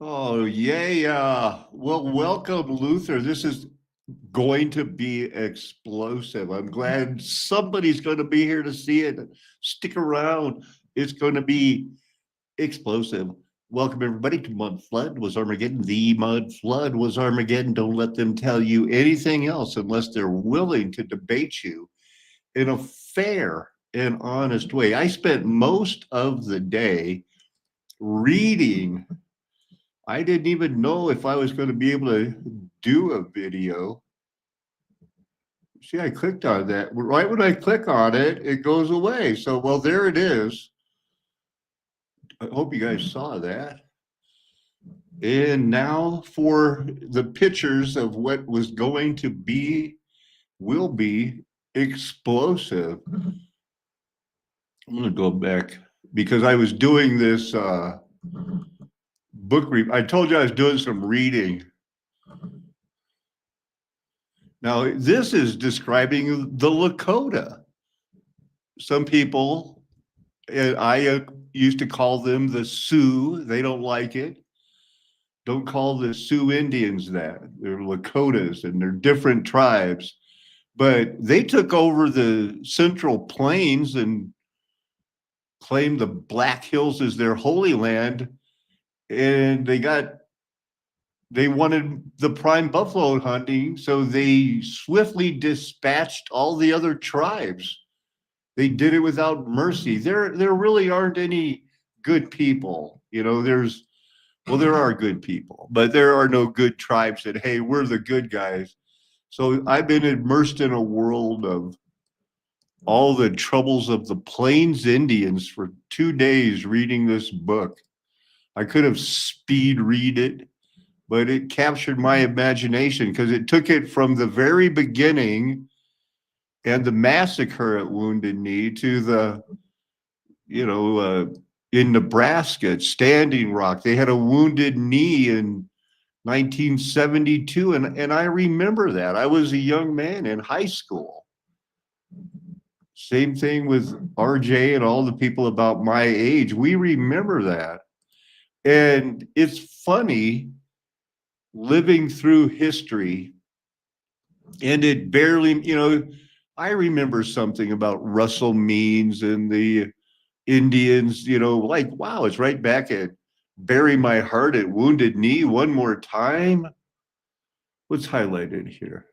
Oh, yay. Well, welcome, Luther. This is going to be explosive. I'm glad somebody's going to be here to see it. Stick around. It's going to be explosive. Welcome, everybody, to Mud Flood Was Armageddon. The Mud Flood was Armageddon. Don't let them tell you anything else unless they're willing to debate you in a fair and honest way. I spent most of the day reading. I didn't even know if I was going to be able to do a video. See, I clicked on that. Right when I click on it, it goes away. So, well, there it is. I hope you guys saw that. And now for the pictures of what was going to be, will be explosive. I'm going to go back because I was doing this book read. I told you I was doing some reading. Now, this is describing the Lakota. Some people, and I used to call them the Sioux. They don't like it. Don't call the Sioux Indians that. They're Lakotas and they're different tribes. But they took over the Central Plains and claimed the Black Hills as their holy land. And they wanted the prime buffalo hunting, so they swiftly dispatched all the other tribes. They did it without mercy. There really aren't any good people. There are good people, but there are no good tribes that, hey, we're the good guys. So I've been immersed in a world of all the troubles of the Plains Indians for 2 days reading this book. I could have speed read it, but it captured my imagination because it took it from the very beginning and the massacre at Wounded Knee to in Nebraska at Standing Rock. They had a Wounded Knee in 1972, and I remember that. I was a young man in high school. Same thing with RJ and all the people about my age. We remember that. And it's funny living through history, and it barely, I remember something about Russell Means and the Indians, like, wow, it's right back at Bury My Heart at Wounded Knee one more time. What's highlighted here?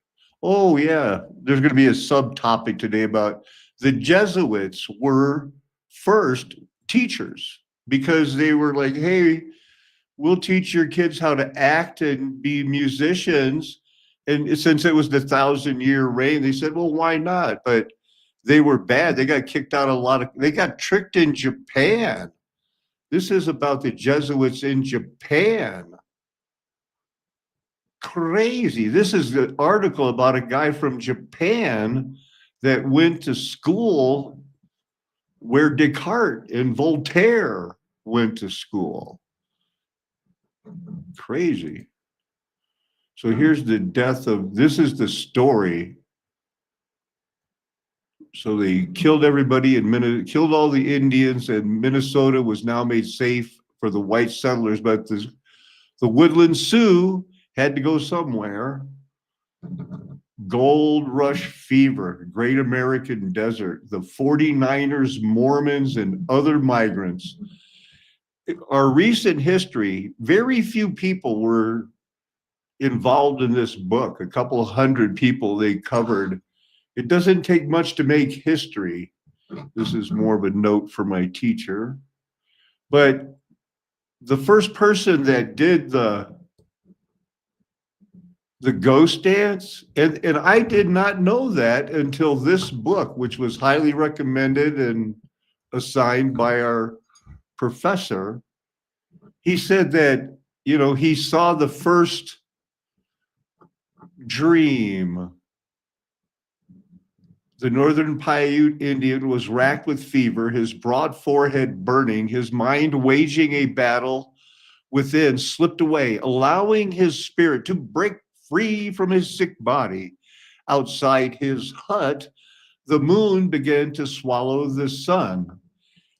Oh, yeah, there's going to be a subtopic today about the Jesuits were first teachers because they were like, hey, we'll teach your kids how to act and be musicians. And since it was the 1,000-year reign, they said, well, why not? But they were bad. They got kicked out they got tricked in Japan. This is about the Jesuits in Japan. Crazy. This is the article about a guy from Japan that went to school where Descartes and Voltaire went to school. Crazy. So here's the this is the story. So they killed everybody killed all the Indians, and Minnesota was now made safe for the white settlers, but the Woodland Sioux had to go somewhere. Gold Rush Fever, Great American Desert, the 49ers, Mormons, and other migrants. Our recent history, very few people were involved in this book, a couple of hundred people they covered. It doesn't take much to make history. This is more of a note for my teacher. But the first person that did the ghost dance, and I did not know that until this book, which was highly recommended and assigned by our professor. He said that, he saw the first dream. The Northern Paiute Indian was racked with fever, his broad forehead burning, his mind waging a battle within, slipped away, allowing his spirit to break free from his sick body. Outside his hut, the moon began to swallow the sun.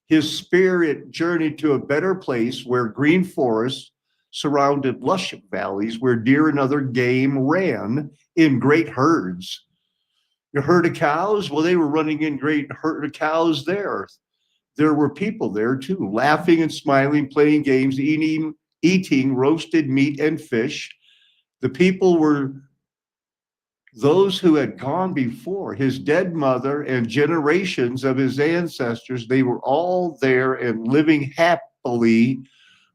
His spirit journeyed to a better place where green forests, surrounded lush valleys where deer and other game ran in great herds. A herd of cows, well, they were running in great herd of cows there. There were people there too, laughing and smiling, playing games, eating roasted meat and fish. The people were those who had gone before, his dead mother and generations of his ancestors. They were all there and living happily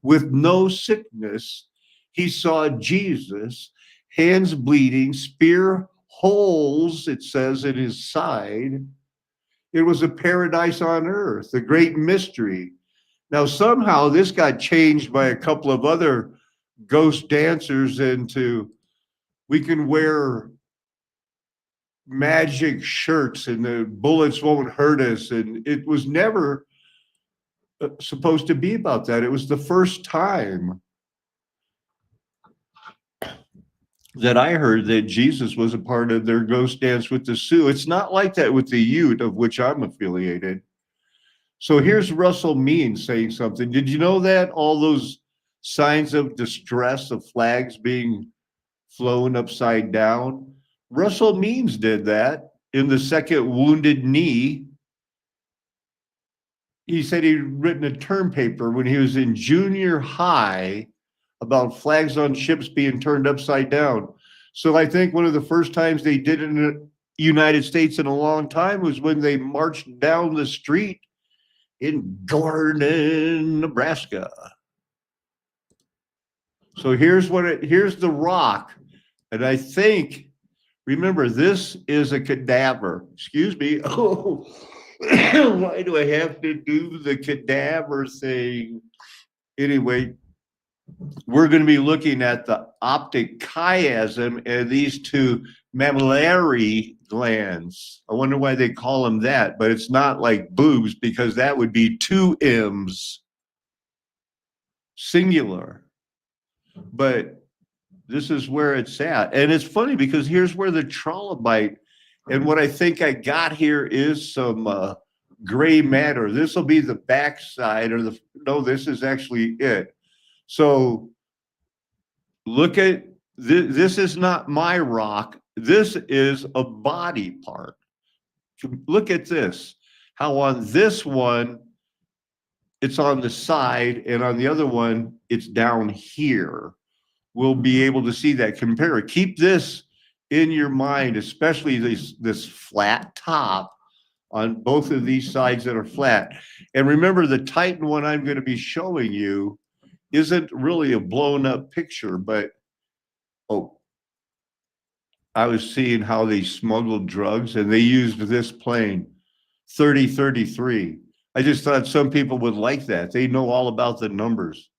with no sickness. He saw Jesus, hands bleeding, spear holes, it says, in his side. It was a paradise on earth, a great mystery. Now, somehow this got changed by a couple of other ghost dancers into we can wear magic shirts and the bullets won't hurt us. And it was never supposed to be about that. It was the first time that I heard that Jesus was a part of their ghost dance with the Sioux. It's not like that with the Ute, of which I'm affiliated. So here's Russell Means saying something. Did you know that all those signs of distress of flags being flown upside down? Russell Means did that in the second Wounded Knee. He said he'd written a term paper when he was in junior high about flags on ships being turned upside down. So I think one of the first times they did it in the United States in a long time was when they marched down the street in Gordon, Nebraska. So here's the rock. And I think, remember, this is a cadaver. Excuse me. Oh, why do I have to do the cadaver thing? Anyway, we're going to be looking at the optic chiasm and these two mammillary glands. I wonder why they call them that, but it's not like boobs because that would be two M's, singular. But this is where it's at. And it's funny because here's where the trilobite, and what I think I got here is some gray matter. This will be the backside, or no, this is actually it. So look at this. This is not my rock. This is a body part. Look at this. How on this one, it's on the side, and on the other one, it's down here. We'll be able to see that. Compare it. Keep this in your mind, especially this flat top on both of these sides that are flat. And remember, the Titan one I'm going to be showing you isn't really a blown up picture, but I was seeing how they smuggled drugs and they used this plane, 3033. I just thought some people would like that. They know all about the numbers.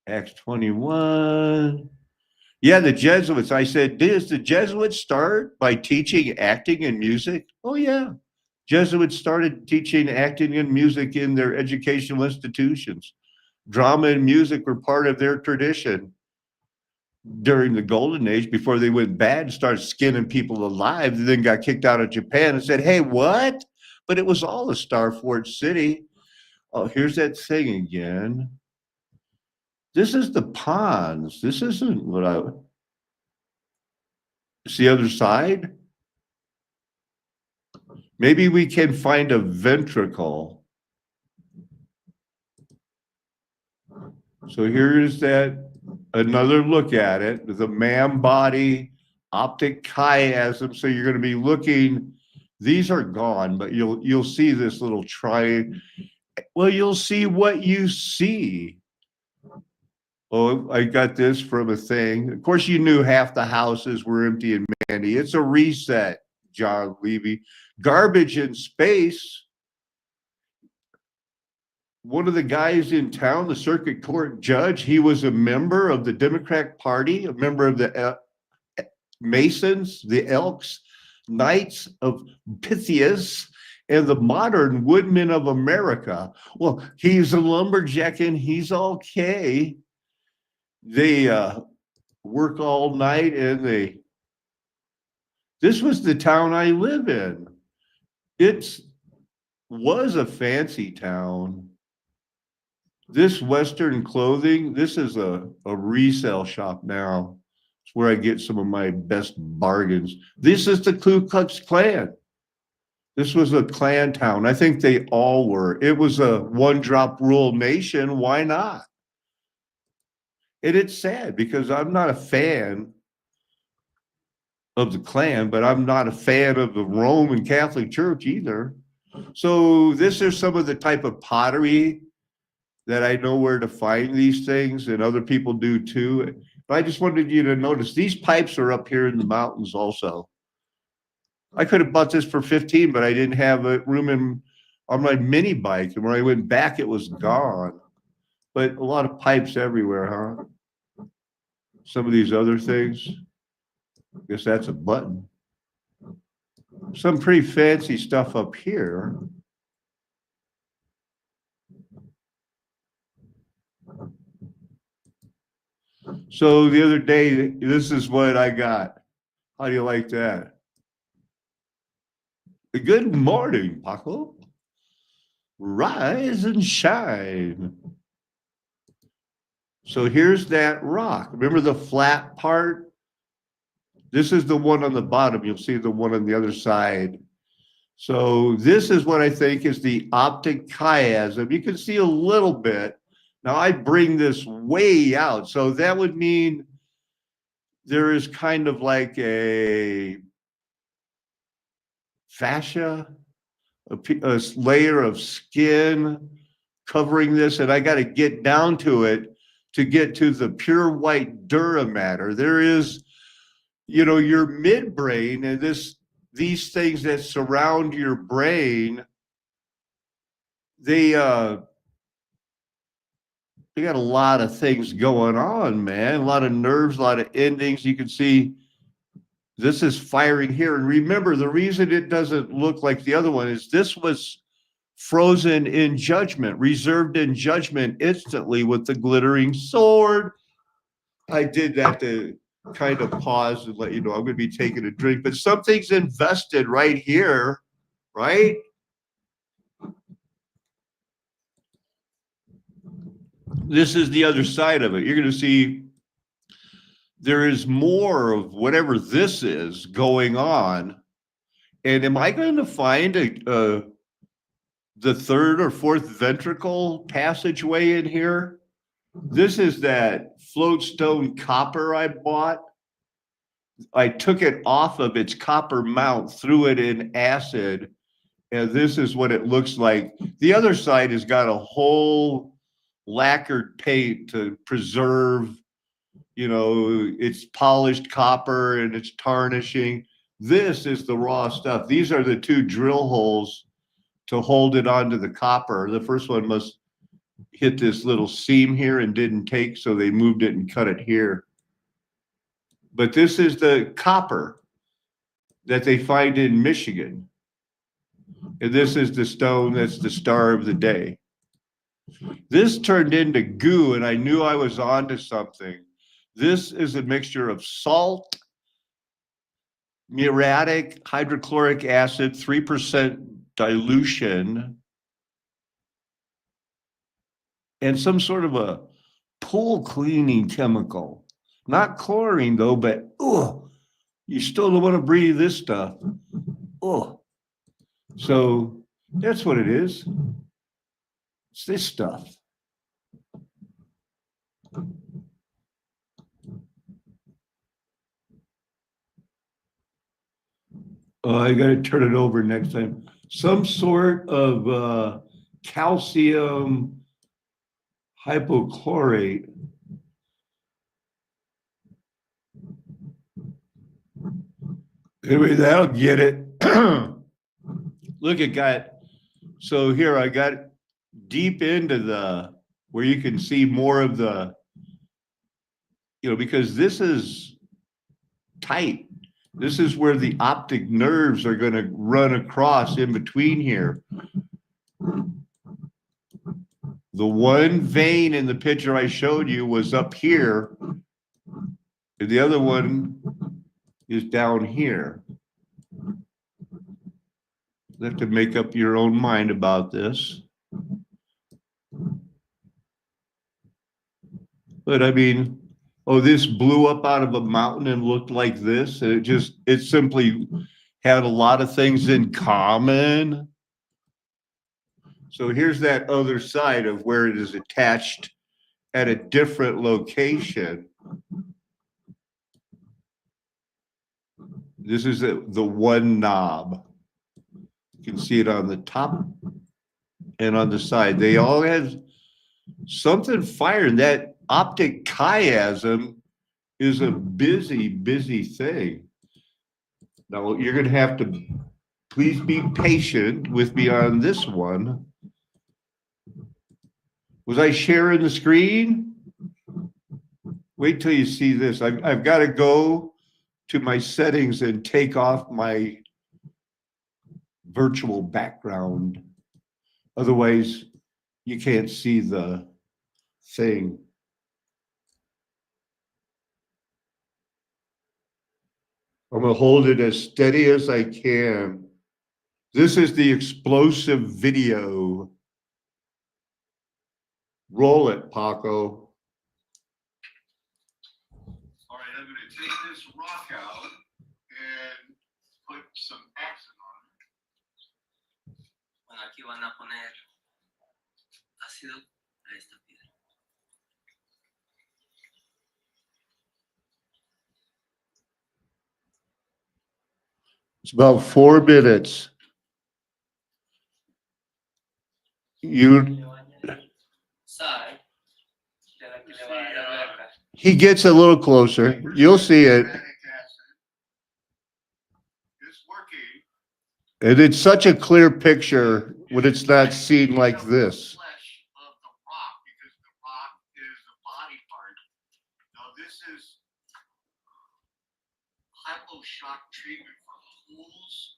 Acts 21. Yeah, the Jesuits. I said, does the Jesuits start by teaching acting and music? Oh, yeah. Jesuits started teaching acting and music in their educational institutions. Drama and music were part of their tradition during the golden age before they went bad and started skinning people alive. They then got kicked out of Japan and said, hey, what? But it was all a Star Fort City. Oh, here's that thing again. This is the ponds. This isn't what I... It's the other side. Maybe we can find a ventricle. So here's that, another look at it, the man body, optic chiasm. So you're going to be looking, these are gone, but you'll see this little triangle. Well, you'll see what you see. Oh, I got this from a thing. Of course, you knew half the houses were empty in Mandy. It's a reset, John Levy. Garbage in space. One of the guys in town, the circuit court judge, he was a member of the Democratic Party, a member of the Masons, the Elks, Knights of Pythias, and the Modern Woodmen of America. Well, he's a lumberjack and he's okay. They work all night and this was the town I live in. It was a fancy town. This Western clothing, this is a resale shop now. It's where I get some of my best bargains. This is the Ku Klux Klan. This was a Klan town. I think they all were. It was a one drop rule nation. Why not? And it's sad because I'm not a fan of the Klan, but I'm not a fan of the Roman Catholic Church either. So this is some of the type of pottery that I know where to find these things, and other people do too. But I just wanted you to notice these pipes are up here in the mountains also. I could have bought this for 15, but I didn't have a room in on my mini bike. And when I went back, it was gone. But a lot of pipes everywhere, huh? Some of these other things. I guess that's a button. Some pretty fancy stuff up here. So the other day, this is what I got. How do you like that? Good morning, Paco. Rise and shine. So here's that rock. Remember the flat part? This is the one on the bottom. You'll see the one on the other side. So this is what I think is the optic chiasm. You can see a little bit. Now I bring this way out. So that would mean there is kind of like a fascia, a layer of skin covering this, and I got to get down to it to get to the pure white dura matter. There is, your midbrain and these things that surround your brain, they got a lot of things going on, man. A lot of nerves, a lot of endings. You can see this is firing here. And remember, the reason it doesn't look like the other one is this was frozen in judgment, reserved in judgment instantly with the glittering sword. I did that to kind of pause and let you know I'm going to be taking a drink, but something's invested right here, right? This is the other side of it. You're going to see there is more of whatever this is going on. And am I going to find the third or fourth ventricle passageway in here? This is that floatstone copper I bought. I took it off of its copper mount, threw it in acid, and this is what it looks like. The other side has got a whole lacquered paint to preserve, it's polished copper and it's tarnishing. This is the raw stuff. These are the two drill holes to hold it onto the copper. The first one must hit this little seam here and didn't take, so they moved it and cut it here. But this is the copper that they find in Michigan. And this is the stone that's the star of the day. This turned into goo, and I knew I was onto something. This is a mixture of salt, muriatic hydrochloric acid, 3% dilution, and some sort of a pool cleaning chemical. Not chlorine though, but you still don't want to breathe this stuff. So that's what it is. It's this stuff. I got to turn it over next time. Some sort of calcium hypochlorate. Anyway, that'll get it. Look, it got, so here I got deep into where you can see more of the, because this is tight. This is where the optic nerves are going to run across in between here. The one vein in the picture I showed you was up here, and the other one is down here. You have to make up your own mind about this. But I mean, oh, this blew up out of a mountain and looked like this. It simply had a lot of things in common. So here's that other side of where it is attached at a different location. This is the one knob. You can see it on the top and on the side. They all have something firing. That optic chiasm is a busy, busy thing. Now you're going to have to please be patient with me on this one. Was I sharing the screen? Wait till you see this. I've got to go to my settings and take off my virtual background. Otherwise, you can't see the thing. I'm going to hold it as steady as I can. This is the explosive video. Roll it, Paco. All right, I'm going to take this rock out and put some accent on it. Bueno, aquí van a poner ácido a esta piedra. It's about 4 minutes. He gets a little closer. You'll see it. It's working. And it's such a clear picture when it's not seen like this. Of the rock, because the rock is a body part. Now this is hypo shock treatment for holes.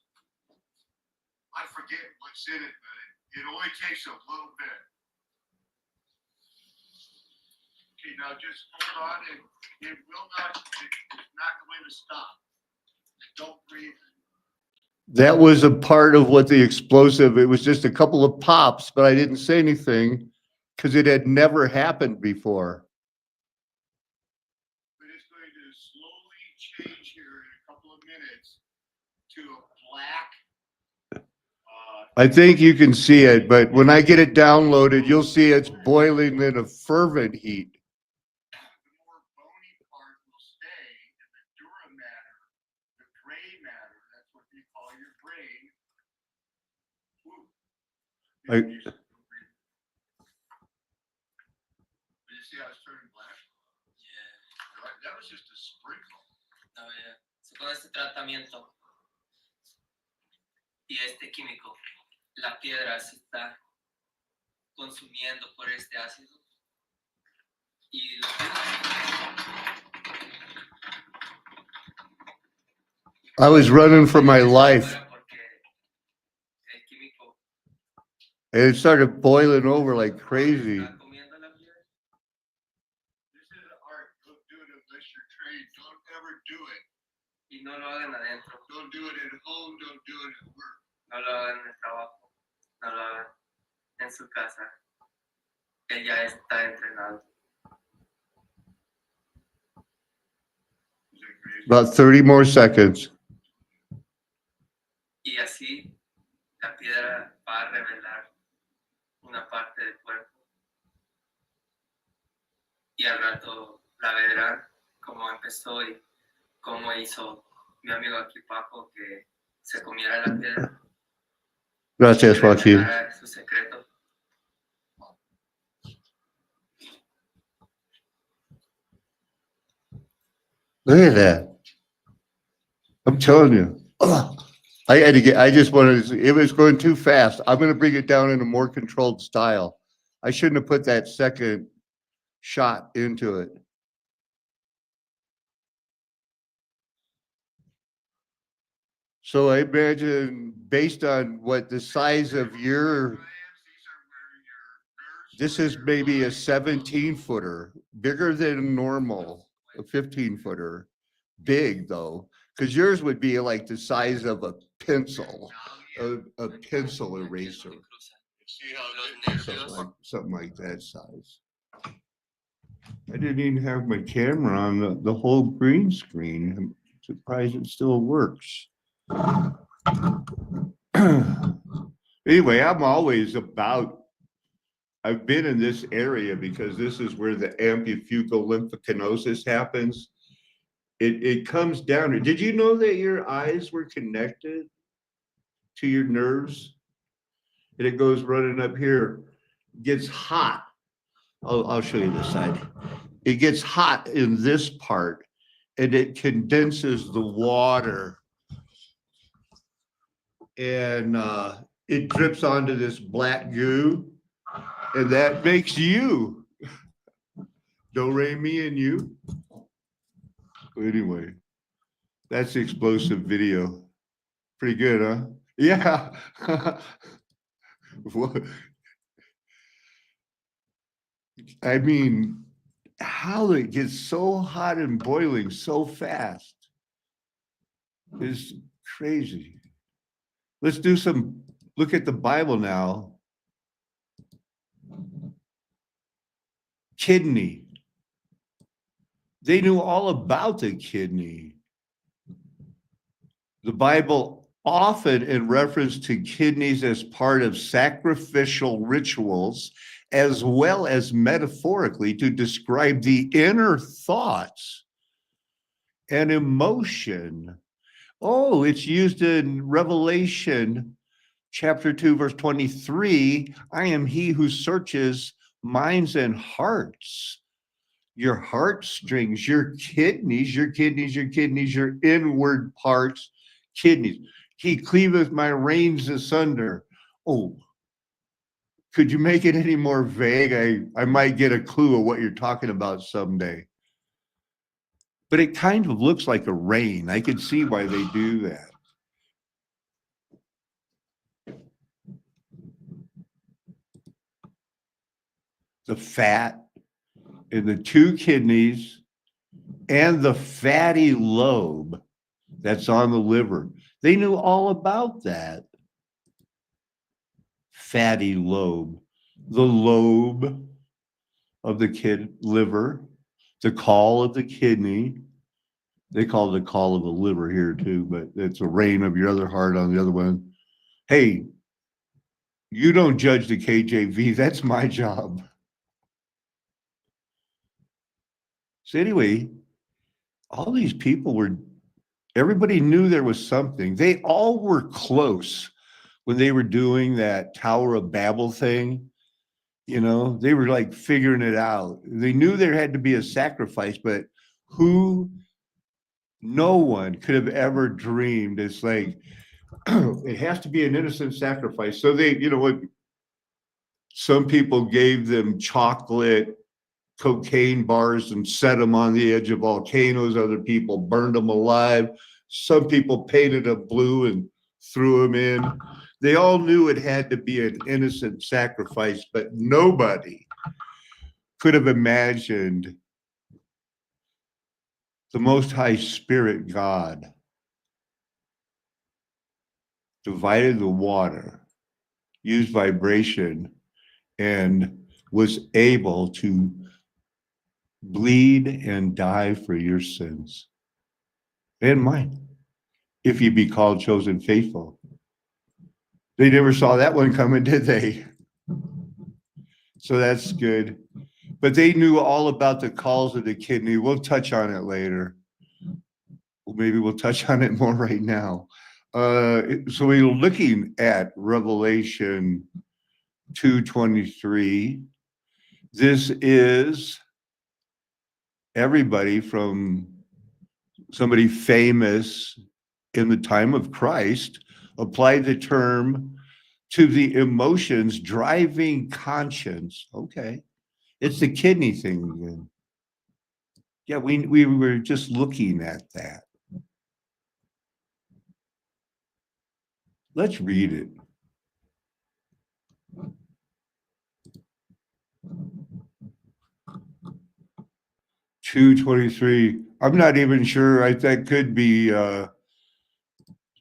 I forget what's in it, but it only takes a little bit. Okay, now just hold on, and it's not going to stop. Don't breathe. That was a part of what the explosive, it was just a couple of pops, but I didn't say anything because it had never happened before. But it's going to slowly change here in a couple of minutes to a black. I think you can see it, but when I get it downloaded, you'll see it's boiling in a fervent heat. The more bony part will stay in the dura matter, the gray matter, that's what you call your brain. You see how it's turning black? Yeah. That was just a sprinkle. Oh, yeah. So con este tratamiento y este químico, la piedra se está consumiendo por este ácido. I was running for my life. And it started boiling over like crazy. This is art. Don't do it unless you're trained. Don't ever do it. Y no lo hagan adentro. Don't do it at home. Don't do it at work. No lo hagan en el trabajo. No lo hagan en su casa. Ella está entrenado. About 30 more seconds. Y así la piedra va a revelar una parte del cuerpo. Y al rato la verán cómo empezó y cómo hizo mi amigo aquí Paco que se comiera la piedra. Gracias, Joaquín. Su secreto. Look at that. I'm telling you. I had to I just wanted to, it was going too fast. I'm going to bring it down in a more controlled style. I shouldn't have put that second shot into it. So I imagine based on what the size of your, this is maybe a 17-footer, bigger than normal, a 15-footer, big though, because yours would be like the size of a pencil, a pencil eraser. Something like that size. I didn't even have my camera on the whole green screen. I'm surprised it still works. Anyway, I've been in this area because this is where the ampifugal lymphocanosis happens. It comes down. Did you know that your eyes were connected to your nerves? And it goes running up here, gets hot. I'll show you this side. It gets hot in this part and it condenses the water and it drips onto this black goo and that makes you do re mi and you. Anyway, that's explosive video. Pretty good, huh? Yeah. I mean, how it gets so hot and boiling so fast is crazy. Let's look at the Bible now. Kidney. They knew all about the kidney. The Bible often in reference to kidneys as part of sacrificial rituals, as well as metaphorically to describe the inner thoughts and emotion. Oh, it's used in Revelation chapter 2, verse 23. I am he who searches minds and hearts. Your heartstrings, your kidneys, your inward parts, kidneys. He cleaveth my reins asunder. Oh, could you make it any more vague? I might get a clue of what you're talking about someday. But it kind of looks like a rein. I can see why they do that. The fat in the two kidneys and the fatty lobe that's on the liver. They knew all about that. Fatty lobe, the lobe of the liver, the caul of the kidney. They call it the caul of the liver here too, but it's a rein of your other heart on the other one. Hey, you don't judge the KJV. That's my job. So anyway, all these people everybody knew there was something. They all were close when they were doing that Tower of Babel thing. They were like figuring it out. They knew there had to be a sacrifice, but no one could have ever dreamed. It's like, it has to be an innocent sacrifice. So what some people gave them chocolate cocaine bars and set them on the edge of volcanoes. Other people burned them alive. Some people painted them blue and threw them in. They all knew it had to be an innocent sacrifice, but nobody could have imagined the Most High Spirit God divided the water, used vibration, and was able to bleed and die for your sins and mine, if you be called, chosen, faithful. They never saw that one coming, did they? So that's good. But they knew all about the cauls of the kidney. We'll touch on it later. Well, maybe we'll touch on it more right now. So we're looking at Revelation 2:23. This is everybody from somebody famous in the time of Christ applied the term to the emotions driving conscience. Okay. It's the kidney thing again. Yeah, we were just looking at that. Let's read it. Two 23. I'm not even sure. That could be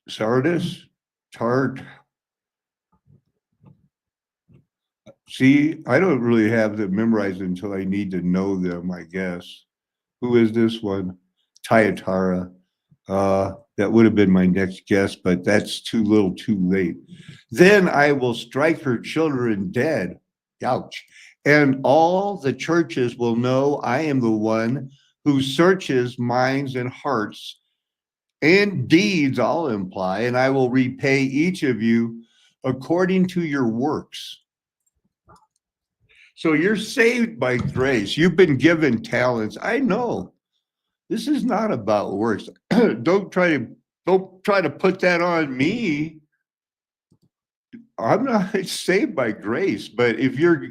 Sardis, Tart. See, I don't really have them memorized until I need to know them, I guess. Who is this one? Thyatira. That would have been my next guess, but that's too little too late. Then I will strike her children dead. Ouch. And all the churches will know I am the one who searches minds and hearts and deeds, I'll imply, and I will repay each of you according to your works. So you're saved by grace. You've been given talents. I know this is not about works. Don't try to put that on me. I'm not saved by grace, but if you're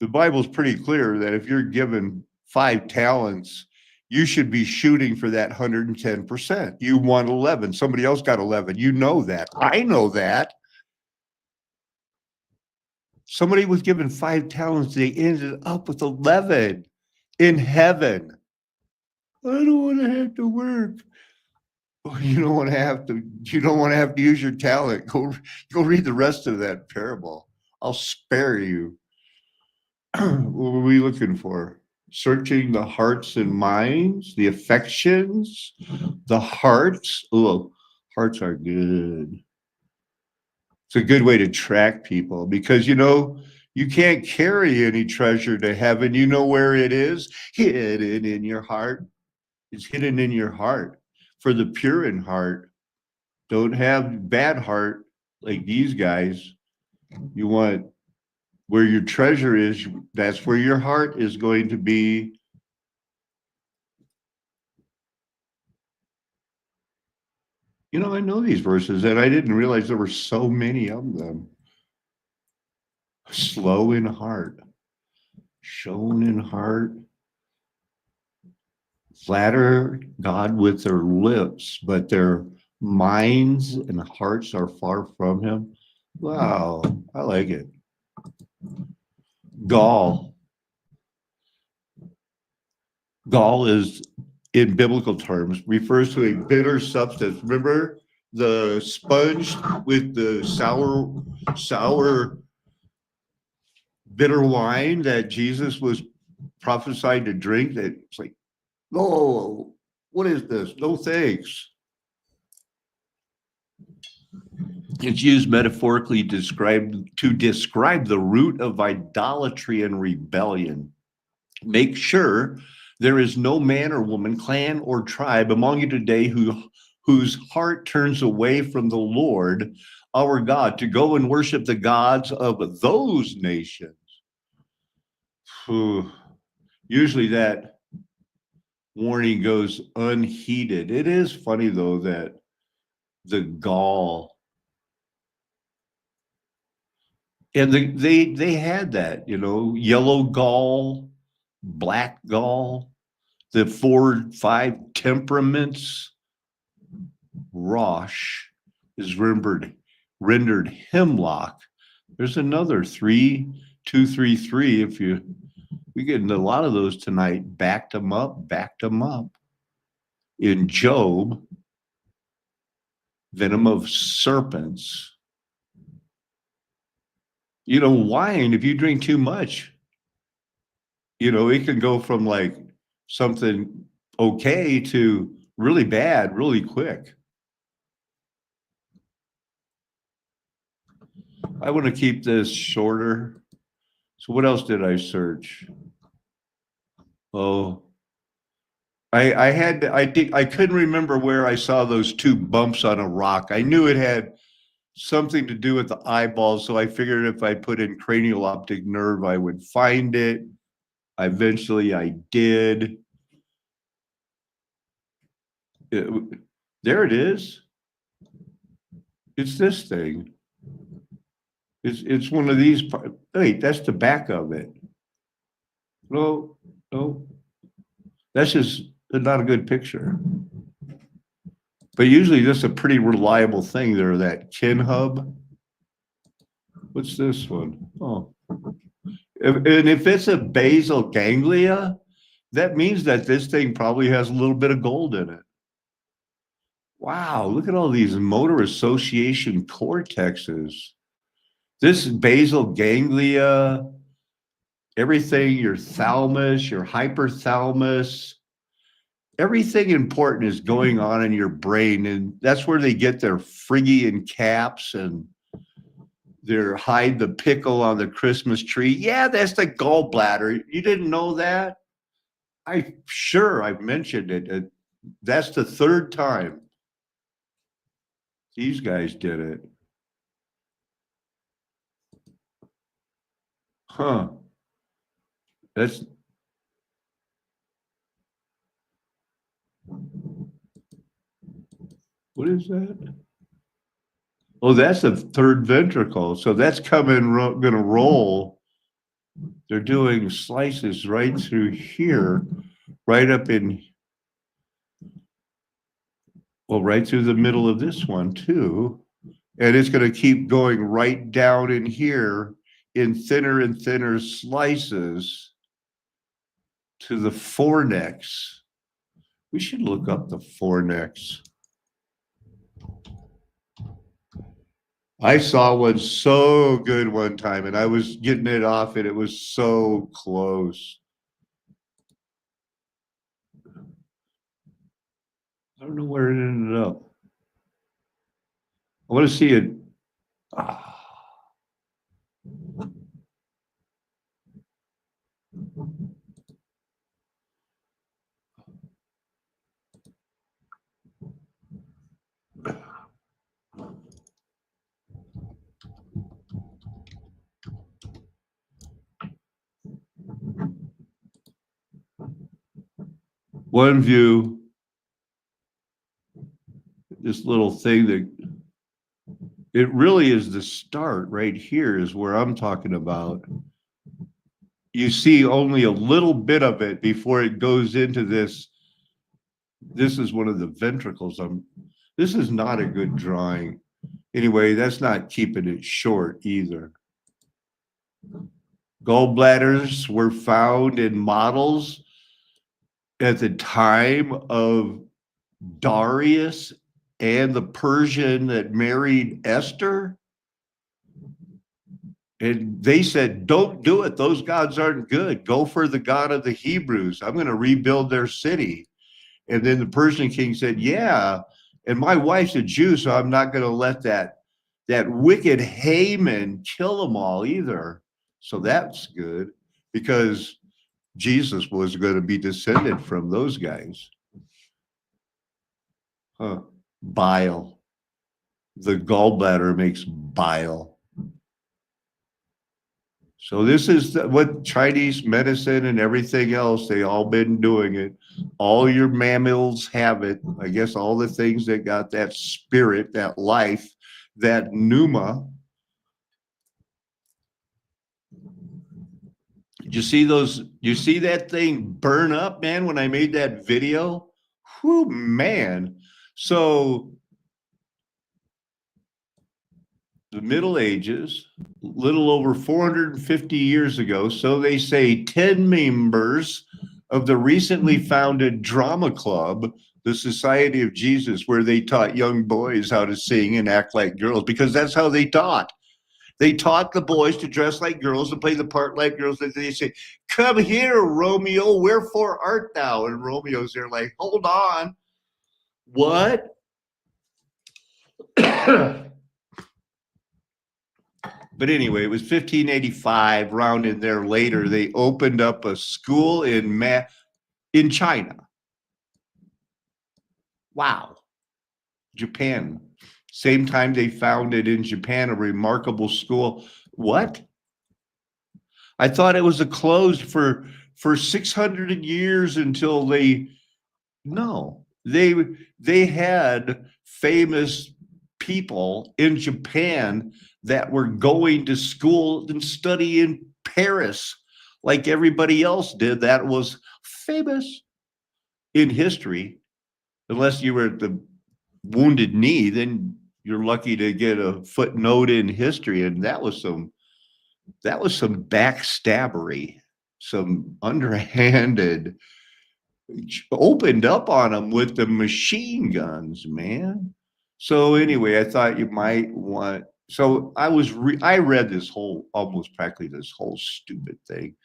the Bible's pretty clear that if you're given 5 talents, you should be shooting for that 110%. You want 11. Somebody else got 11. You know that. I know that. Somebody was given 5 talents. They ended up with 11 in heaven. I don't want to have to work. You don't want to have to. You don't want to have to use your talent. Go read the rest of that parable. I'll spare you. What were we looking for? Searching the hearts and minds, the affections, the hearts. Oh, hearts are good. It's a good way to track people because you can't carry any treasure to heaven. You know where it is? Hidden in your heart. It's hidden in your heart. For the pure in heart, don't have bad heart like these guys. You want where your treasure is, that's where your heart is going to be. I know these verses and I didn't realize there were so many of them. Slow in heart, shown in heart, flatter God with their lips, but their minds and hearts are far from him. Wow, I like it. Gall. Gall is, in biblical terms, refers to a bitter substance. Remember the sponge with the sour, bitter wine that Jesus was prophesied to drink? That it's like, oh, what is this? No thanks. It's used metaphorically to describe the root of idolatry and rebellion. Make sure there is no man or woman, clan or tribe among you today whose heart turns away from the Lord our God to go and worship the gods of those nations. Usually that warning goes unheeded. It is funny though that the gall and they had that, yellow gall, black gall, the 4, 5 temperaments. Rosh is rendered hemlock. There's another 3, 2, 3, 3. We get into a lot of those tonight. Backed them up. In Job, venom of serpents. Wine, if you drink too much, it can go from like something okay to really bad really quick. I want to keep this shorter. So what else did I search? Oh, I couldn't remember where I saw those 2 bumps on a rock. I knew it had something to do with the eyeballs, so I figured if I put in cranial optic nerve, I would find it. Eventually I did. There it is. It's this thing. It's one of these. Wait, that's the back of it. No, that's just not a good picture. But usually this is a pretty reliable thing there, that kin hub. What's this one? Oh. And if it's a basal ganglia, that means that this thing probably has a little bit of gold in it. Wow, look at all these motor association cortexes. This is basal ganglia, everything, your thalamus, your hypothalamus, everything important is going on in your brain. And that's where they get their Phrygian caps and their hide the pickle on the Christmas tree. Yeah, that's the gallbladder. You didn't know that? I've mentioned it. That's the third time these guys did it. Huh. That's what is that? Oh, that's the third ventricle. So that's gonna roll. They're doing slices right through here, right up in, well, right through the middle of this one too. And it's gonna keep going right down in here in thinner and thinner slices to the fornix. We should look up the fornix. I saw one so good one time and I was getting it off and it was so close. I don't know where it ended up. I want to see it. One view, this little thing that it really is the start right here is where I'm talking about. You see only a little bit of it before it goes into this. This is one of the ventricles. This is not a good drawing. Anyway, that's not keeping it short either. Gallbladders were found in models at the time of Darius and the Persian that married Esther. And they said, don't do it. Those gods aren't good. Go for the God of the Hebrews. I'm going to rebuild their city. And then the Persian king said, yeah. And my wife's a Jew, so I'm not going to let that wicked Haman kill them all either. So that's good because Jesus was going to be descended from those guys. Huh. Bile. The gallbladder makes bile. So this is what Chinese medicine and everything else, they all been doing it. All your mammals have it. I guess all the things that got that spirit, that life, that pneuma. You see those, you see that thing burn up, man, when I made that video? Whew, man. So the Middle Ages, little over 450 years ago, so they say, 10 members of the recently founded drama club, the Society of Jesus, where they taught young boys how to sing and act like girls, because that's how they taught. They taught the boys to dress like girls and play the part like girls. And they say, come here, Romeo, wherefore art thou? And Romeo's there like, hold on. What? But anyway, it was 1585, round in there later, they opened up a school in China. Wow. Japan. Same time they founded in Japan a remarkable school. What? I thought it was a closed for 600 years until they had famous people in Japan that were going to school and study in Paris like everybody else did. That was famous in history. Unless you were at the Wounded Knee, then you're lucky to get a footnote in history. And that was some backstabbery, some underhanded, opened up on them with the machine guns, man. So anyway, I thought you might want So I read this whole, almost practically this whole stupid thing.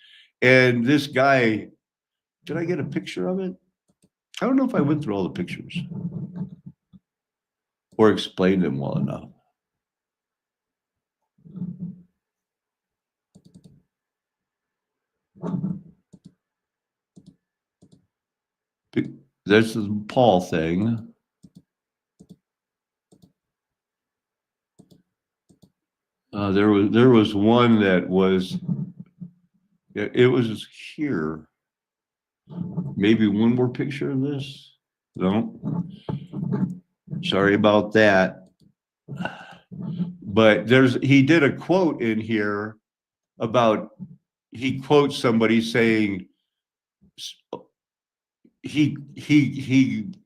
And this guy, did I get a picture of it? I don't know if I went through all the pictures or explained them well enough. There's the Paul thing. There was one that was, it was here. Maybe one more picture of this. No, sorry about that. But he did a quote in here about, he quotes somebody saying, he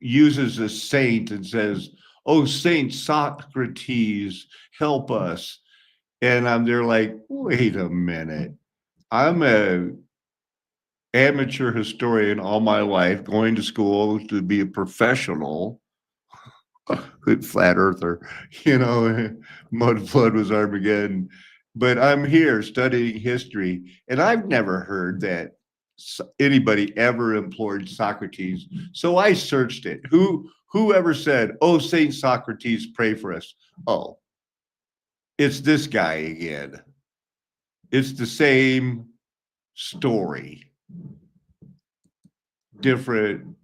uses a saint and says, "Oh, Saint Socrates, help us." And I'm there like, wait a minute. I'm a amateur historian all my life, going to school to be a professional. Good flat earther, mud flood was Armageddon. But I'm here studying history, and I've never heard that anybody ever implored Socrates. So I searched it. Whoever said, "Oh, Saint Socrates, pray for us"? Oh, it's this guy again. It's the same story, different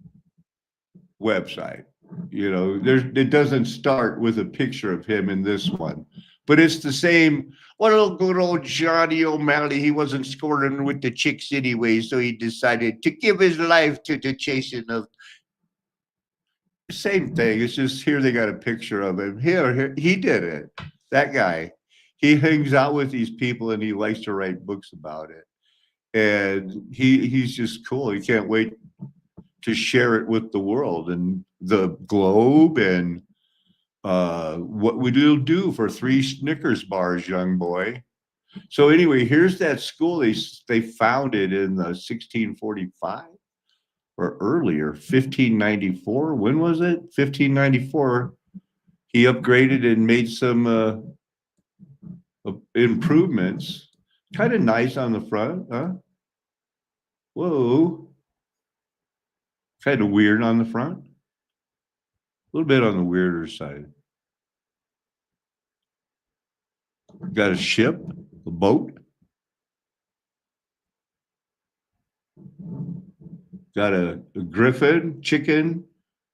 website. It doesn't start with a picture of him in this one, but it's the same. Well, good old Johnny O'Malley, he wasn't scoring with the chicks anyway, so he decided to give his life to the chasing of. Same thing. It's just here they got a picture of him. Here, he did it. That guy. He hangs out with these people and he likes to write books about it. And he's just cool. He can't wait to share it with the world and the globe, and what would you do for 3 Snickers bars, young boy? So anyway, here's that school they founded in 1645 or earlier, 1594. When was it? 1594. He upgraded and made some improvements. Kind of nice on the front, huh? Whoa. Kind of weird on the front. A little bit on the weirder side. Got a ship, a boat. Got a griffin, chicken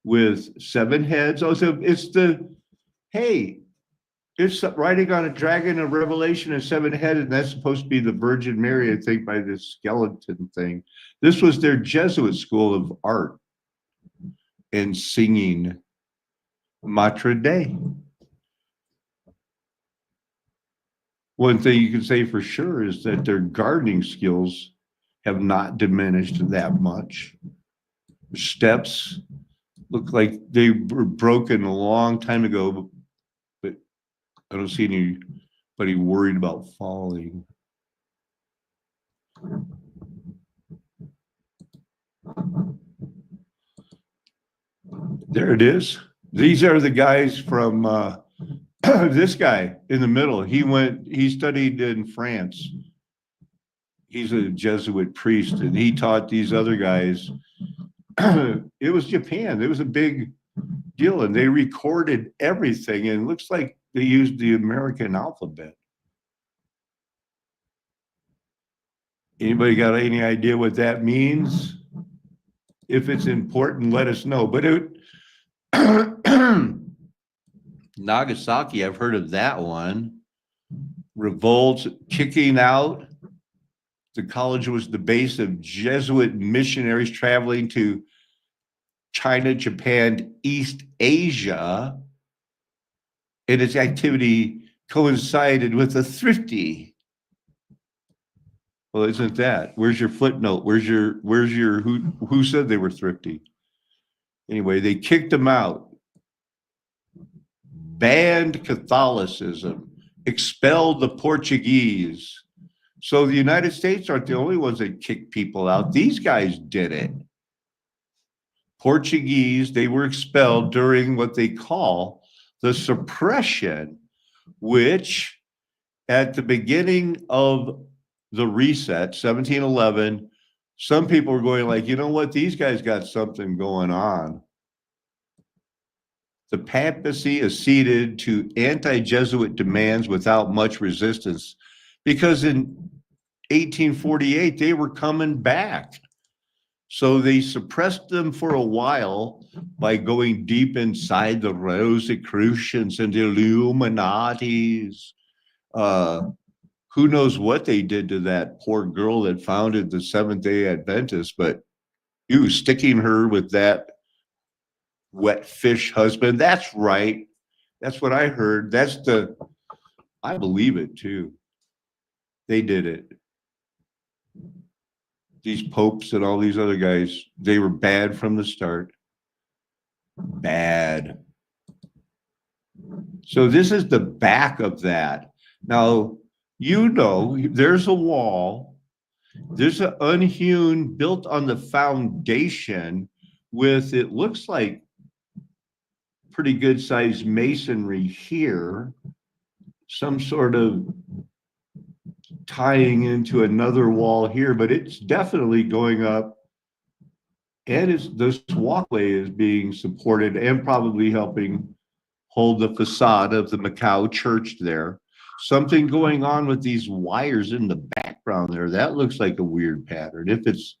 with 7 heads. Oh, so it's it's riding on a dragon of Revelation and 7 heads, and that's supposed to be the Virgin Mary, I think, by this skeleton thing. This was their Jesuit school of art and singing. Matre Dei. One thing you can say for sure is that their gardening skills have not diminished that much. Steps look like they were broken a long time ago, but I don't see anybody worried about falling. There it is. These are the guys from this guy in the middle. He studied in France. He's a Jesuit priest, and he taught these other guys. It was Japan. It was a big deal, and they recorded everything, and it looks like they used the American alphabet. Anybody got any idea what that means? If it's important, let us know. But Nagasaki, I've heard of that one. Revolts, kicking out. The college was the base of Jesuit missionaries traveling to China, Japan, East Asia, and its activity coincided with the thrifty. Well, isn't that? Where's your footnote? Where's your who said they were thrifty? Anyway, they kicked them out, banned Catholicism, expelled the Portuguese. So the United States aren't the only ones that kick people out. These guys did it. Portuguese, they were expelled during what they call the suppression which at the beginning of the reset, 1711, some people were going like, you know what, these guys got something going on. The papacy acceded to anti-Jesuit demands without much resistance because in 1848 they were coming back. So they suppressed them for a while by going deep inside the Rosicrucians and the Illuminatis. Who knows what they did to that poor girl that founded the Seventh-day Adventists, but you sticking her with that wet fish husband. That's right. That's what I heard. I believe it too. They did it. These popes and all these other guys, they were bad from the start. Bad. So this is the back of that. Now, there's a wall. There's an unhewn, built on the foundation with, it looks like, pretty good sized masonry here, some sort of tying into another wall here, but it's definitely going up, and this walkway is being supported and probably helping hold the facade of the Macau church there. Something going on with these wires in the background there. That looks like a weird pattern. If it's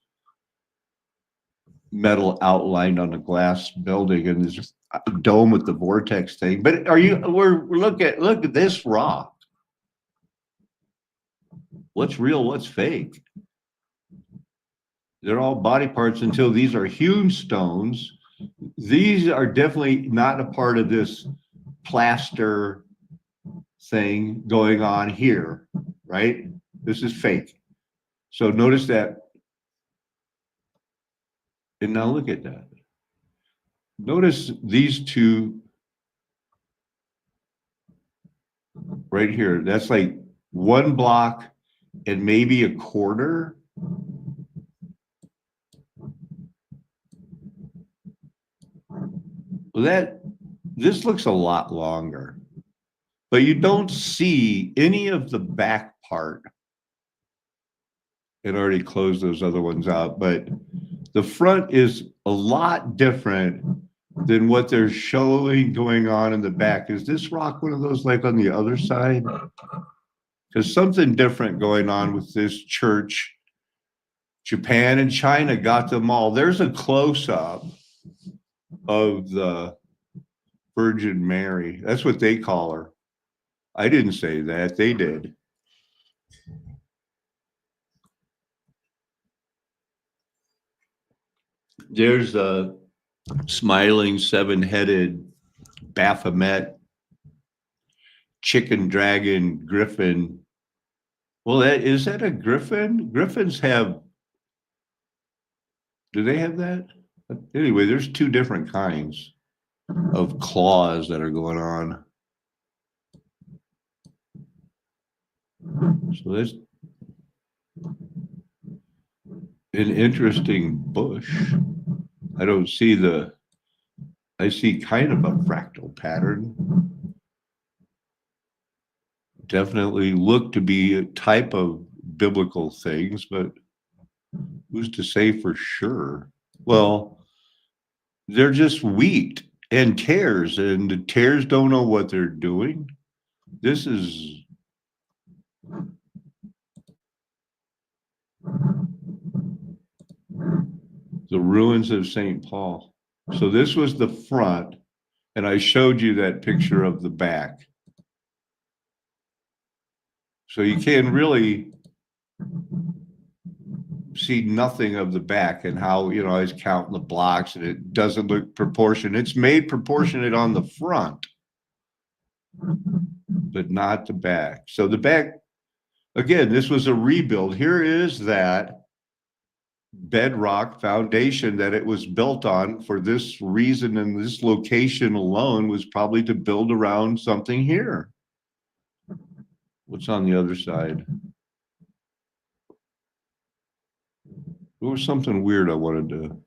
metal outlined on a glass building and there's a dome with the vortex thing. But look at this rock. What's real, what's fake? They're all body parts until these are hewn stones. These are definitely not a part of this plaster thing going on here, right? This is fake. So notice that. And now look at that. Notice these two right here. That's like 1 block and maybe a quarter. Well, this looks a lot longer, but you don't see any of the back part. It already closed those other ones out, but the front is a lot different than what they're showing going on in the back. Is this rock one of those like on the other side? There's something different going on with this church. Japan and China got them all. There's a close-up of the Virgin Mary. That's what they call her. I didn't say that. They did. There's a smiling 7-headed Baphomet chicken dragon griffin. Well, is that a griffin? Griffins have, do they have that? Anyway, there's 2 different kinds of claws that are going on. So that's an interesting bush. I see kind of a fractal pattern. Definitely look to be a type of biblical things, but who's to say for sure? Well, they're just wheat and tares, and the tares don't know what they're doing. This is the ruins of St. Paul. So this was the front, and I showed you that picture of the back. So you can really see nothing of the back and how, I was counting the blocks and it doesn't look proportionate. It's made proportionate on the front, but not the back. So the back, again, this was a rebuild. Here is that bedrock foundation that it was built on for this reason, and this location alone was probably to build around something here. What's on the other side? There was something weird I wanted to,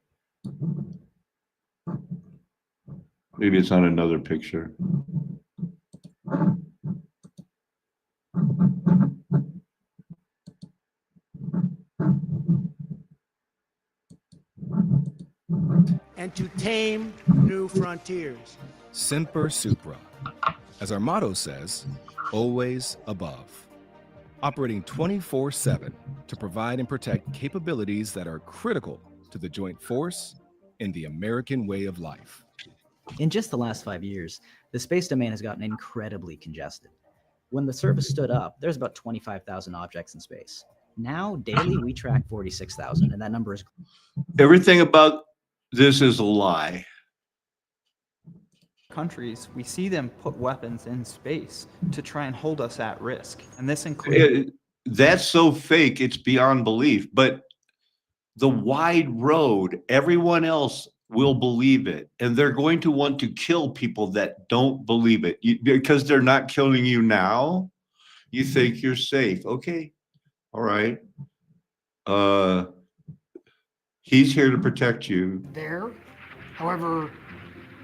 maybe it's on another picture. and to tame new frontiers. Semper Supra. As our motto says, always above. Operating 24/7 to provide and protect capabilities that are critical to the joint force and the American way of life. In just the last 5 years, the space domain has gotten incredibly congested. When the service stood up, there's about 25,000 objects in space. Now, daily, we track 46,000, and that number is... Everything about this is a lie. Countries, we see them put weapons in space to try and hold us at risk. And this includes... That's so fake, it's beyond belief. But the wide road, everyone else will believe it. And they're going to want to kill people that don't believe it. Because they're not killing you now, you think you're safe. Okay, all right. He's here to protect you. There. However,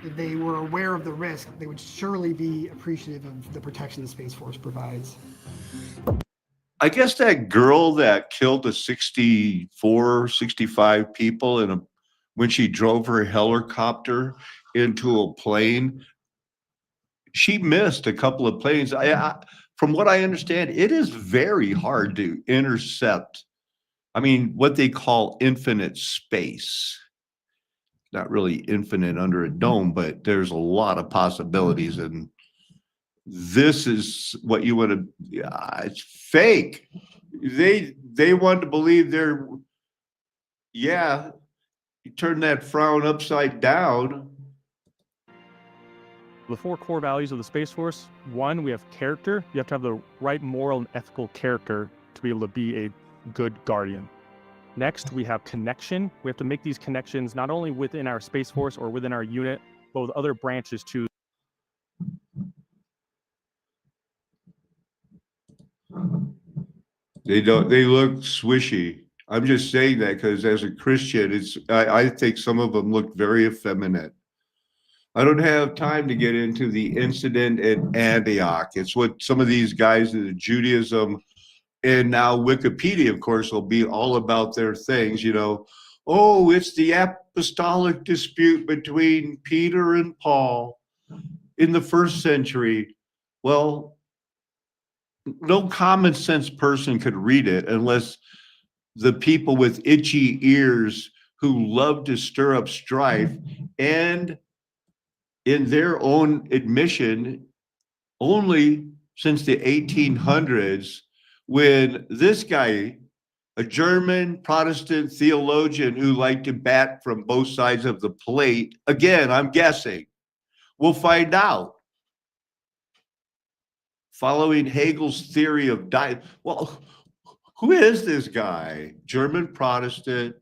if they were aware of the risk, they would surely be appreciative of the protection the Space Force provides. I guess that girl that killed the 64, 65 people when she drove her helicopter into a plane, she missed a couple of planes. From what I understand, it is very hard to intercept. I mean, what they call infinite space. Not really infinite under a dome, but there's a lot of possibilities. And this is what you want to, it's fake. They want to believe you turn that frown upside down. The 4 core values of the Space Force: 1, we have character. You have to have the right moral and ethical character to be able to be a good guardian. Next, we have connection. We have to make these connections not only within our Space Force or within our unit, but with other branches too. They look swishy. I'm just saying that because as a Christian, I think some of them look very effeminate. I don't have time to get into the incident at Antioch. It's what some of these guys in Judaism and now Wikipedia, of course, will be all about their things, Oh, it's the apostolic dispute between Peter and Paul in the 1st century. Well, no common sense person could read it unless the people with itchy ears who love to stir up strife, and in their own admission, only since the 1800s, when this guy, a German Protestant theologian who liked to bat from both sides of the plate, again, I'm guessing, we'll find out. Following Hegel's theory of diet. Well, who is this guy? German Protestant.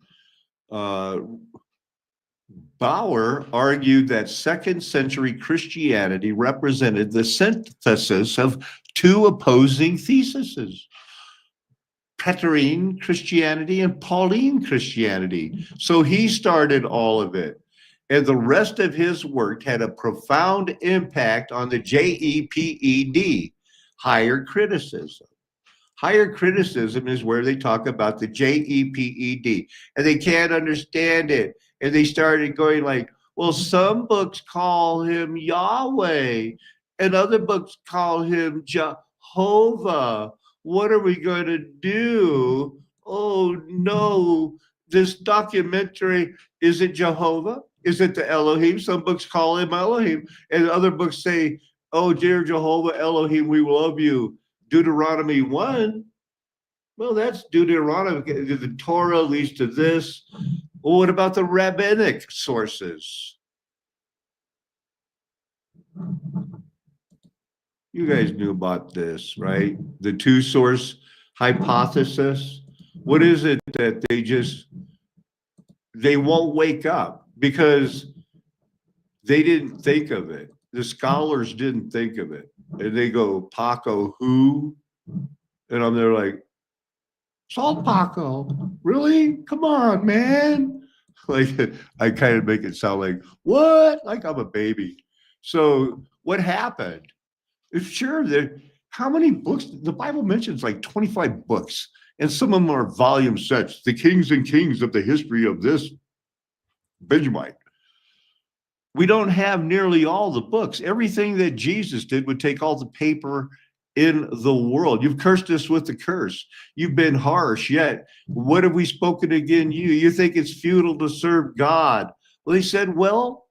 Bauer argued that 2nd century Christianity represented the synthesis of 2 opposing theses: Petrine Christianity and Pauline Christianity. So he started all of it. And the rest of his work had a profound impact on the JEPED, higher criticism. Higher criticism is where they talk about the JEPED, and they can't understand it. And they started going like, well, some books call him Yahweh, and other books call him Jehovah. What are we going to do? Oh, no, this documentary, is it Jehovah? Is it the Elohim? Some books call him Elohim, and other books say, oh, dear Jehovah Elohim, we love you. Deuteronomy 1, well, that's Deuteronomy. The Torah leads to this. Well, what about the rabbinic sources? You guys knew about this, right? The 2-source hypothesis. What is it that they won't wake up because they didn't think of it. The scholars didn't think of it. And they go, Paco, who? And I'm there like, Salt Paco, really? Come on, man. Like, I kind of make it sound like, what? Like I'm a baby. So what happened? Sure, how many books? The Bible mentions like 25 books, and some of them are volume sets, the kings and kings of the history of this Benjamite. We don't have nearly all the books. Everything that Jesus did would take all the paper in the world. You've cursed us with the curse. You've been harsh, yet what have we spoken against you? You think it's futile to serve God. Well, he said, well,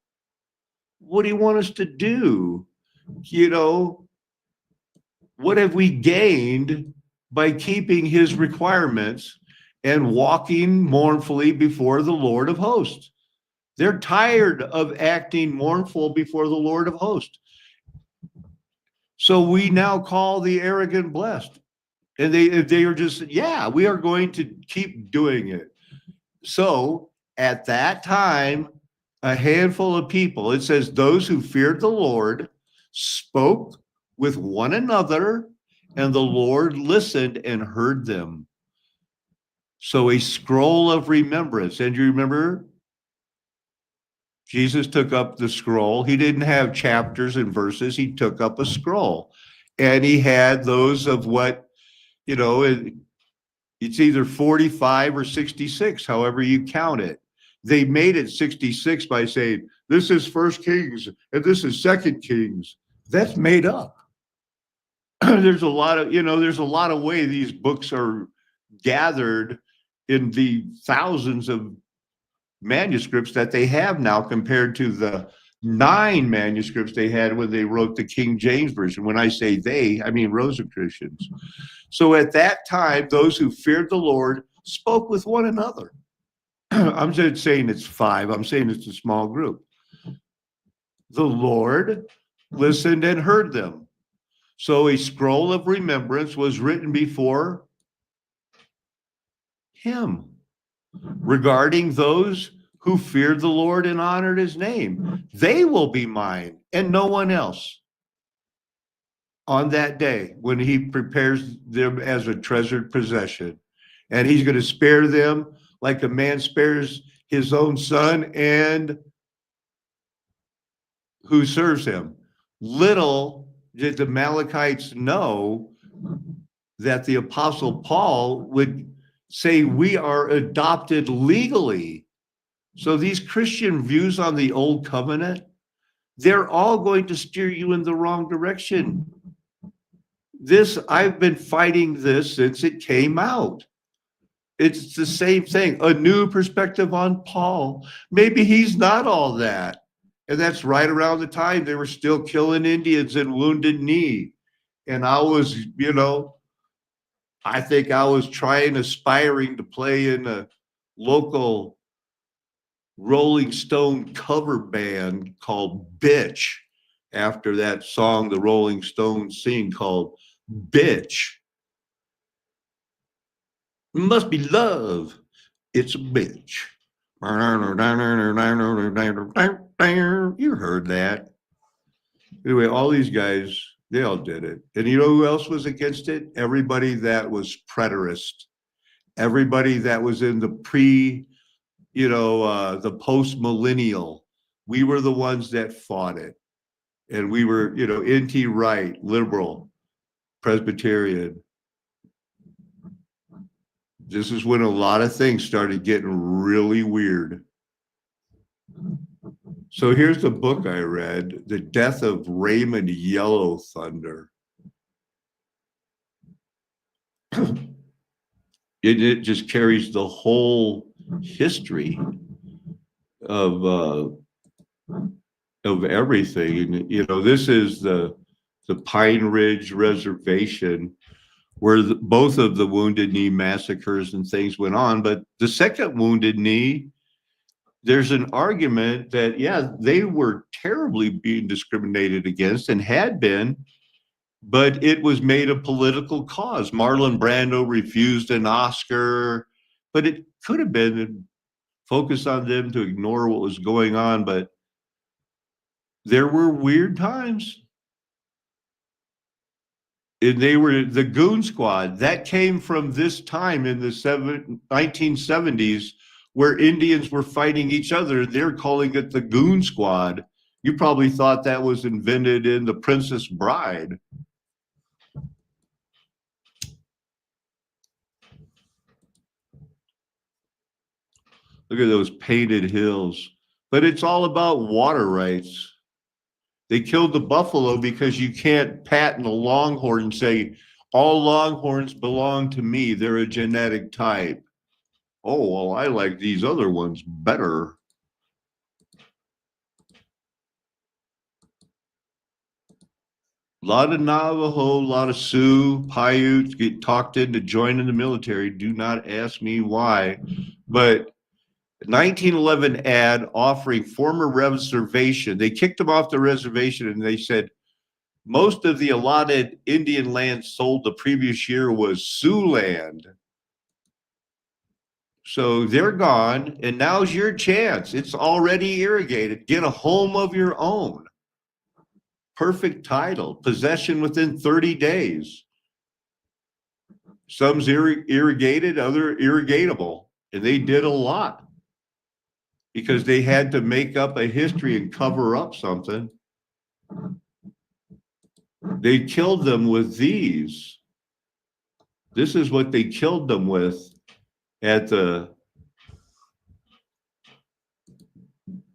what do you want us to do? You know, what have we gained by keeping his requirements and walking mournfully before the Lord of hosts? They're tired of acting mournful before the Lord of hosts. So we now call the arrogant blessed. And they are just, yeah, we are going to keep doing it. So at that time, a handful of people, it says, those who feared the Lord spoke with one another, and the Lord listened and heard them. So a scroll of remembrance. And you remember, Jesus took up the scroll. He didn't have chapters and verses. He took up a scroll. And he had those of what, you know, it's either 45 or 66, however you count it. They made it 66 by saying, this is First Kings and this is Second Kings. That's made up. There's a lot of, there's a lot of way these books are gathered in the thousands of manuscripts that they have now compared to the 9 manuscripts they had when they wrote the King James Version. When I say they, I mean Rosicrucians. So at that time, those who feared the Lord spoke with one another. I'm just saying it's 5. I'm saying it's a small group. The Lord listened and heard them. So a scroll of remembrance was written before him regarding those who feared the Lord and honored his name. They will be mine and no one else on that day when he prepares them as a treasured possession. And he's going to spare them like a man spares his own son and who serves him. Little did the Amalekites know that the Apostle Paul would say we are adopted legally. So these Christian views on the old covenant, they're all going to steer you in the wrong direction. I've been fighting this since it came out. It's the same thing, a new perspective on Paul. Maybe he's not all that. And that's right around the time they were still killing Indians in Wounded Knee. And I was, I think I was aspiring to play in a local Rolling Stone cover band called Bitch, after that song the Rolling Stones sing called Bitch. Must be love. It's a bitch. You heard that. Anyway, all these guys, they all did it. And you know who else was against it? Everybody that was preterist. Everybody that was in the the post-millennial. We were the ones that fought it. And we were, NT Wright, liberal, Presbyterian. This is when a lot of things started getting really weird. So here's the book I read, The Death of Raymond Yellow Thunder. It just carries the whole history of everything. And, this is the Pine Ridge Reservation where both of the Wounded Knee massacres and things went on. But the second Wounded Knee, there's an argument that, yeah, they were terribly being discriminated against and had been, but it was made a political cause. Marlon Brando refused an Oscar, but it could have been focused on them to ignore what was going on. But there were weird times. And they were the Goon Squad. That came from this time in the 1970s where Indians were fighting each other. They're calling it the Goon Squad. You probably thought that was invented in The Princess Bride. Look at those painted hills. But it's all about water rights. They killed the buffalo because you can't patent a longhorn and say, all longhorns belong to me. They're a genetic type. Oh, well, I like these other ones better. A lot of Navajo, a lot of Sioux, Paiutes get talked into joining the military. Do not ask me why. But 1911 ad offering former reservation. They kicked them off the reservation and they said most of the allotted Indian land sold the previous year was Sioux land. So they're gone, and now's your chance. It's already irrigated. Get a home of your own. Perfect title, possession within 30 days. Some's irrigated, other irrigatable. And they did a lot because they had to make up a history and cover up something. They killed them with these. This is what they killed them with at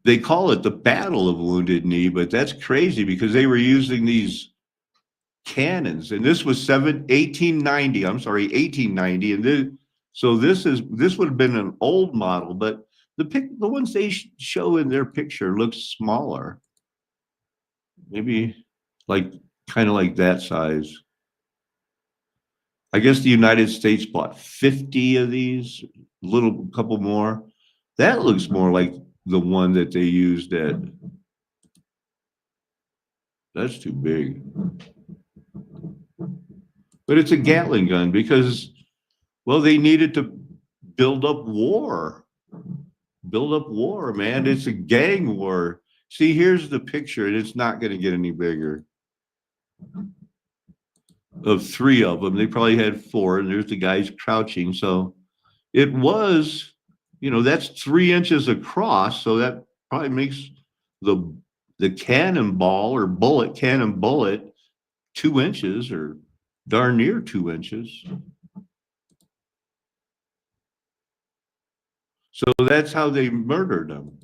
they call it the Battle of Wounded Knee, but that's crazy because they were using these cannons, and this was 1890. I'm sorry, 1890, and this would have been an old model, but the ones they show in their picture look smaller, maybe like kind of like that size. I guess the United States bought 50 of these, couple more. That looks more like the one that they used at. That's too big. But it's a Gatling gun because, well, they needed to build up war. Build up war, man. It's a gang war. See, here's the picture, and it's not going to get any bigger. Of three of them, they probably had four, and there's the guys crouching. So it was, that's 3 inches across. So that probably makes the cannonball or cannon bullet 2 inches or darn near 2 inches. So that's how they murdered them.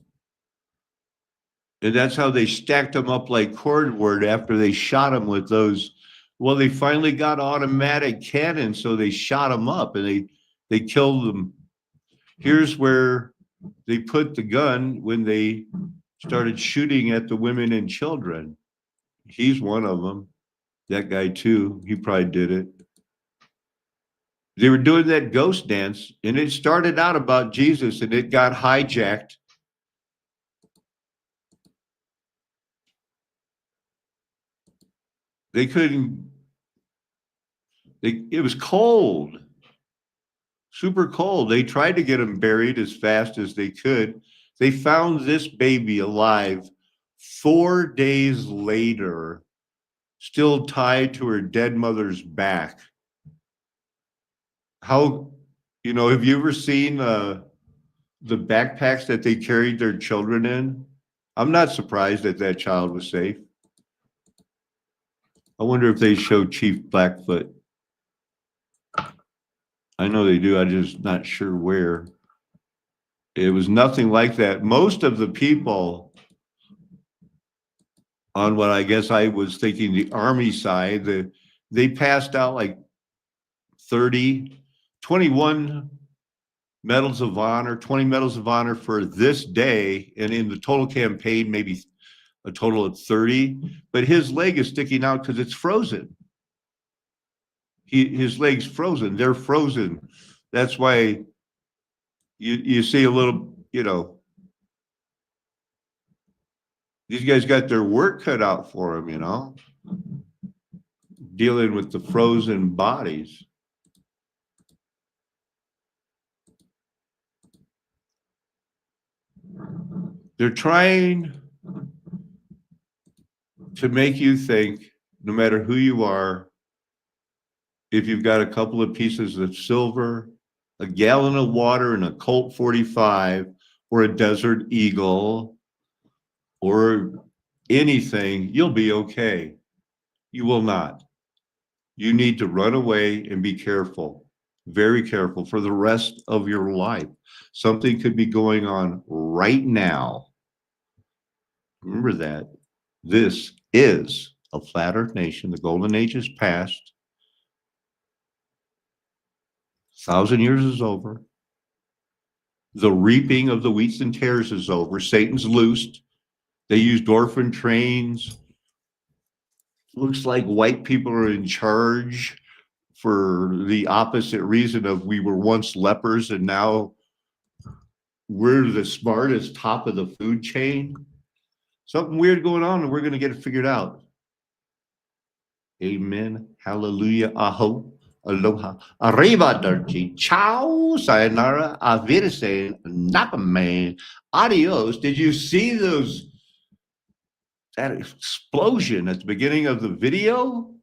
And that's how they stacked them up like cordwood after they shot them with those. Well, they finally got automatic cannons, so they shot them up and they killed them. Here's where they put the gun when they started shooting at the women and children. He's one of them. That guy too. He probably did it. They were doing that ghost dance, and it started out about Jesus, and it got hijacked. They couldn't. It was cold, super cold. They tried to get him buried as fast as they could. They found this baby alive 4 days later, still tied to her dead mother's back. How, have you ever seen the backpacks that they carried their children in? I'm not surprised that child was safe. I wonder if they show Chief Blackfoot. I know they do. I'm just not sure where. It was nothing like that. Most of the people on what I guess I was thinking the Army side, they passed out like 21 medals of honor, 20 medals of honor for this day. And in the total campaign, maybe a total of 30. But his leg is sticking out because it's frozen. His leg's frozen. They're frozen. That's why you see a little, these guys got their work cut out for them, dealing with the frozen bodies. They're trying to make you think, no matter who you are, if you've got a couple of pieces of silver, a gallon of water, and a Colt 45, or a Desert Eagle, or anything, you'll be okay. You will not. You need to run away and be careful, very careful for the rest of your life. Something could be going on right now Remember that. This is a flat earth nation. The golden age is past. 1,000 years is over. The reaping of the wheats and tares is over. Satan's loosed. They used orphan trains. Looks like white people are in charge for the opposite reason of we were once lepers and now we're the smartest top of the food chain. Something weird going on, and we're going to get it figured out. Amen. Hallelujah. Aho. Aloha. Arrivederci. Ciao. Sayonara. Auf Wiedersehen. Nakame. Adios. Did you see that explosion at the beginning of the video?